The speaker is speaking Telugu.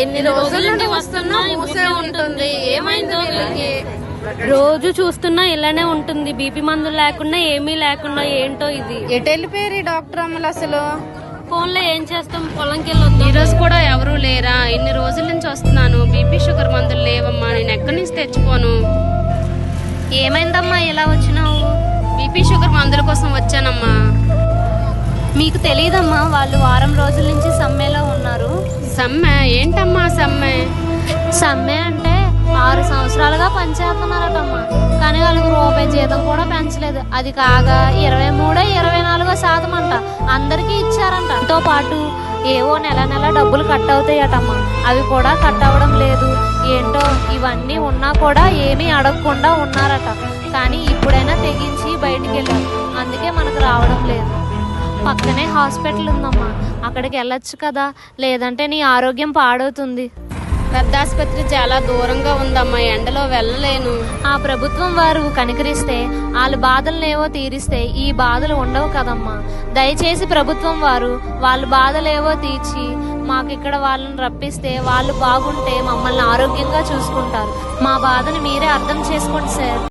ఎన్ని రోజుల నుండి వస్తున్నా మూసే ఉంటుంది. ఏమైందో వీళ్ళకి? రోజు చూస్తున్నా ఇలానే ఉంటుంది. బీపీ మందులు లేకుండా ఏమీ లేకుండా ఏంటో ఇది. ఎటు వెళ్ళిపోయారు ఈ డాక్టర్ అమ్మలు అసలు? ఫోన్లో ఏం చేస్తాం, పొలంకి వెళ్ళొద్దాం. ఈ రోజు కూడా ఎవరూ లేరా? ఇన్ని రోజుల నుంచి వస్తున్నాను, బీపీ షుగర్ మందులు లేవమ్మా. నేను ఎక్కడి నుంచి తెచ్చుకోను? ఏమైందమ్మా ఇలా వచ్చినావు? బీపీ షుగర్ మందుల కోసం వచ్చానమ్మా. మీకు తెలియదమ్మా, వాళ్ళు వారం రోజుల నుంచి సమ్మెలో ఉన్నారు. సమ్మె ఏంటమ్మా సమ్మె? సమ్మె అంటే 6 సంవత్సరాలుగా పనిచేస్తున్నారటమ్మా, కానీ వాళ్ళకి రూపాయి జీతం కూడా పెంచలేదు. అది కాగా 23-24% అంట అందరికీ ఇచ్చారంట. తో పాటు ఏవో నెల నెల డబ్బులు కట్ అవుతాయటమ్మా, అవి కూడా కట్ అవ్వడం లేదు. ఏంటో ఇవన్నీ ఉన్నా కూడా ఏమీ అడగకుండా ఉన్నారట. కానీ ఇప్పుడైనా తెగించి బయటికి వెళ్ళారు, అందుకే మనకు రావడం లేదు. పక్కనే హాస్పిటల్ ఉందమ్మా, అక్కడికి వెళ్ళొచ్చు కదా, లేదంటే నీ ఆరోగ్యం పాడవుతుంది. పెద్ద ఆసుపత్రి చాలా దూరంగా ఉందమ్మా, ఎండలో వెళ్ళలేను. ఆ ప్రభుత్వం వారు కనికరిస్తే, వాళ్ళ బాధలనేవో తీరిస్తే ఈ బాధలు ఉండవు కదమ్మా. దయచేసి ప్రభుత్వం వారు వాళ్ళ బాధలేవో తీర్చి మాకు ఇక్కడ వాళ్ళని రప్పిస్తే, వాళ్ళు బాగుంటే మమ్మల్ని ఆరోగ్యంగా చూసుకుంటారు. మా బాధని మీరే అర్థం చేసుకోండి సార్.